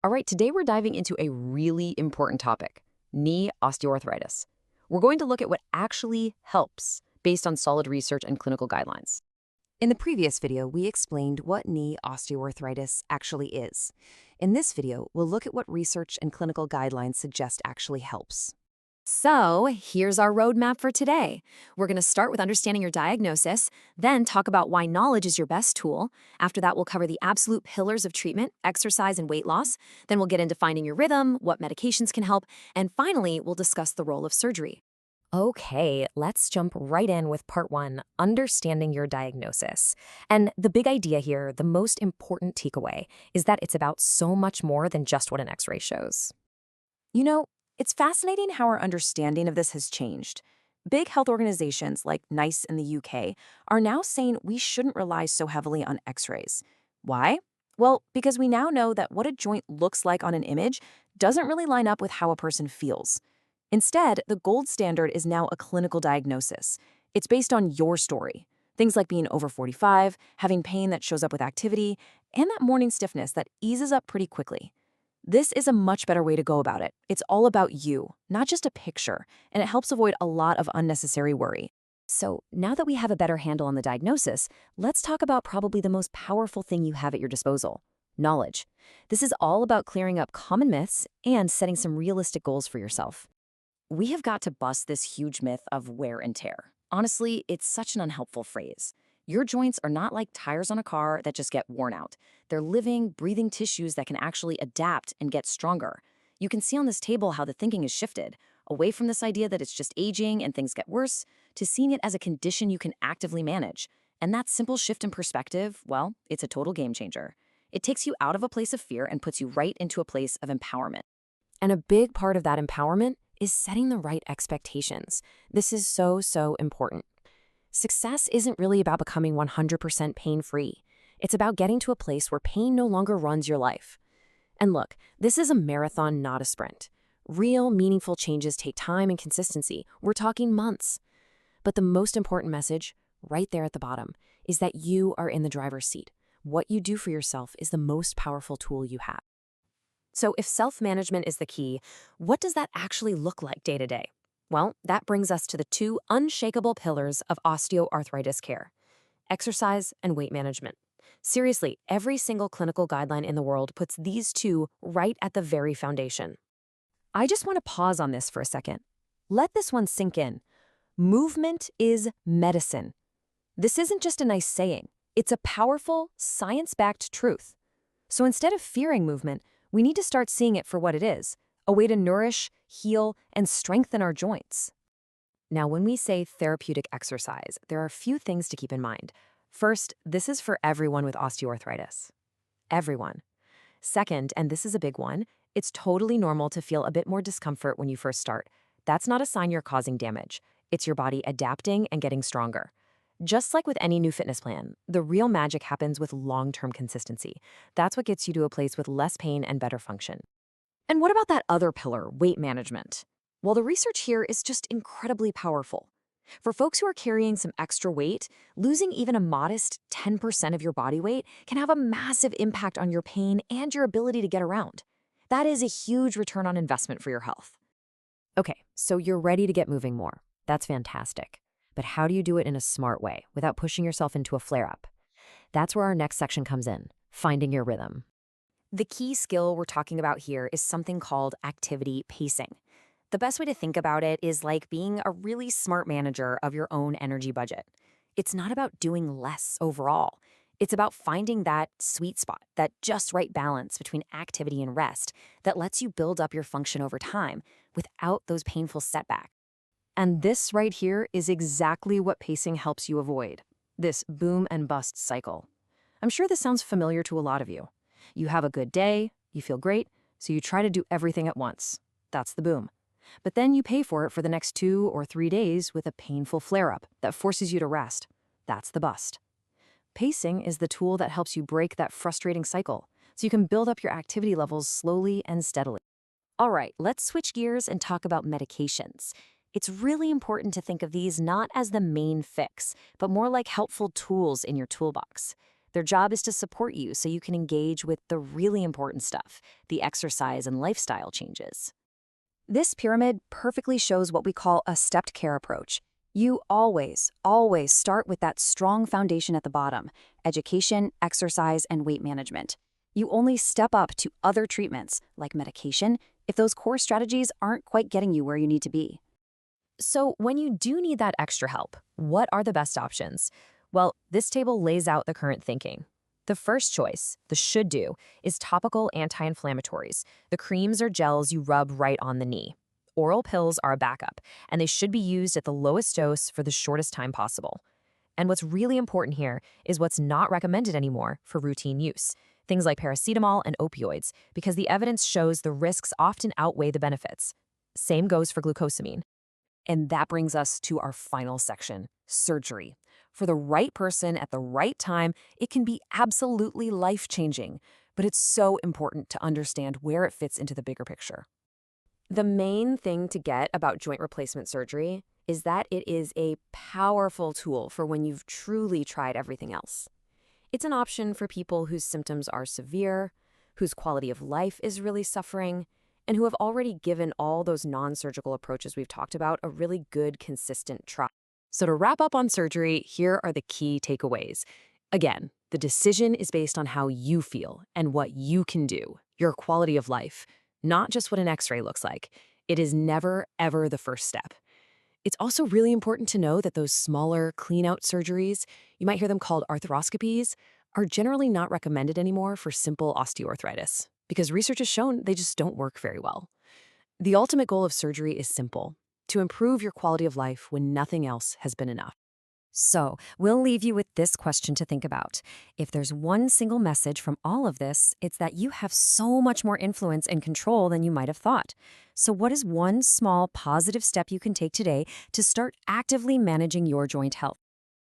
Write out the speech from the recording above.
All right, today we're diving into a really important topic, knee osteoarthritis. We're going to look at what actually helps based on solid research and clinical guidelines. In the previous video, we explained what knee osteoarthritis actually is. In this video, we'll look at what research and clinical guidelines suggest actually helps. So, here's our roadmap for today. We're going to start with understanding your diagnosis, then talk about why knowledge is your best tool. After that, we'll cover the absolute pillars of treatment, exercise, and weight loss. Then we'll get into finding your rhythm, what medications can help, and finally, we'll discuss the role of surgery. Okay, let's jump right in with part one, understanding your diagnosis. And the big idea here, the most important takeaway, is that it's about so much more than just what an x-ray shows. You know, it's fascinating how our understanding of this has changed. Big health organizations like NICE in the UK are now saying we shouldn't rely so heavily on x-rays. Why? Well, because we now know that what a joint looks like on an image doesn't really line up with how a person feels. Instead, the gold standard is now a clinical diagnosis. It's based on your story. Things like being over 45, having pain that shows up with activity, and that morning stiffness that eases up pretty quickly. This is a much better way to go about it. It's all about you, not just a picture, and it helps avoid a lot of unnecessary worry. So, now that we have a better handle on the diagnosis, let's talk about probably the most powerful thing you have at your disposal, knowledge. This is all about clearing up common myths and setting some realistic goals for yourself. We have got to bust this huge myth of wear and tear. Honestly, it's such an unhelpful phrase. Your joints are not like tires on a car that just get worn out. They're living, breathing tissues that can actually adapt and get stronger. You can see on this table how the thinking has shifted, away from this idea that it's just aging and things get worse, to seeing it as a condition you can actively manage. And that simple shift in perspective, well, it's a total game changer. It takes you out of a place of fear and puts you right into a place of empowerment. And a big part of that empowerment is setting the right expectations. This is so important. Success isn't really about becoming 100% pain-free. It's about getting to a place where pain no longer runs your life. And look, this is a marathon, not a sprint. Real, meaningful changes take time and consistency. We're talking months. But the most important message, right there at the bottom, is that you are in the driver's seat. What you do for yourself is the most powerful tool you have. So if self-management is the key, what does that actually look like day to day? Well, that brings us to the two unshakable pillars of osteoarthritis care: exercise and weight management. Seriously, every single clinical guideline in the world puts these two right at the very foundation. I just want to pause on this for a second. Let this one sink in. Movement is medicine. This isn't just a nice saying. It's a powerful, science-backed truth. So instead of fearing movement, we need to start seeing it for what it is, a way to nourish, heal, and strengthen our joints. Now, when we say therapeutic exercise, there are a few things to keep in mind. First, this is for everyone with osteoarthritis. Everyone. Second, and this is a big one, it's totally normal to feel a bit more discomfort when you first start. That's not a sign you're causing damage. It's your body adapting and getting stronger. Just like with any new fitness plan, the real magic happens with long-term consistency. That's what gets you to a place with less pain and better function. And what about that other pillar, weight management? Well, the research here is just incredibly powerful. For folks who are carrying some extra weight, losing even a modest 10% of your body weight can have a massive impact on your pain and your ability to get around. That is a huge return on investment for your health. Okay, so you're ready to get moving more. That's fantastic. But how do you do it in a smart way without pushing yourself into a flare-up? That's where our next section comes in, finding your rhythm. The key skill we're talking about here is something called activity pacing. The best way to think about it is like being a really smart manager of your own energy budget. It's not about doing less overall. It's about finding that sweet spot, that just right balance between activity and rest that lets you build up your function over time without those painful setbacks. And this right here is exactly what pacing helps you avoid, this boom and bust cycle. I'm sure this sounds familiar to a lot of you. You have a good day, you feel great, so you try to do everything at once. That's the boom. But then you pay for it for the next 2 or 3 days with a painful flare-up that forces you to rest. That's the bust. Pacing is the tool that helps you break that frustrating cycle, so you can build up your activity levels slowly and steadily. All right, let's switch gears and talk about medications. It's really important to think of these not as the main fix, but more like helpful tools in your toolbox. Their job is to support you so you can engage with the really important stuff, the exercise and lifestyle changes. This pyramid perfectly shows what we call a stepped care approach. You always start with that strong foundation at the bottom: education, exercise, and weight management. You only step up to other treatments, like medication, if those core strategies aren't quite getting you where you need to be. So when you do need that extra help, what are the best options? Well, this table lays out the current thinking. The first choice, the should do, is topical anti-inflammatories, the creams or gels you rub right on the knee. Oral pills are a backup, and they should be used at the lowest dose for the shortest time possible. And what's really important here is what's not recommended anymore for routine use, things like paracetamol and opioids, because the evidence shows the risks often outweigh the benefits. Same goes for glucosamine. And that brings us to our final section: surgery. For the right person at the right time, it can be absolutely life-changing, but it's so important to understand where it fits into the bigger picture. The main thing to get about joint replacement surgery is that it is a powerful tool for when you've truly tried everything else. It's an option for people whose symptoms are severe, whose quality of life is really suffering, and who have already given all those non-surgical approaches we've talked about a really good, consistent try. So to wrap up on surgery, here are the key takeaways. Again, the decision is based on how you feel and what you can do, your quality of life, not just what an X-ray looks like. It is never, ever the first step. It's also really important to know that those smaller, clean-out surgeries, you might hear them called arthroscopies, are generally not recommended anymore for simple osteoarthritis, because research has shown they just don't work very well. The ultimate goal of surgery is simple: to improve your quality of life when nothing else has been enough. So, we'll leave you with this question to think about. If there's one single message from all of this, it's that you have so much more influence and control than you might have thought. So what is one small positive step you can take today to start actively managing your joint health?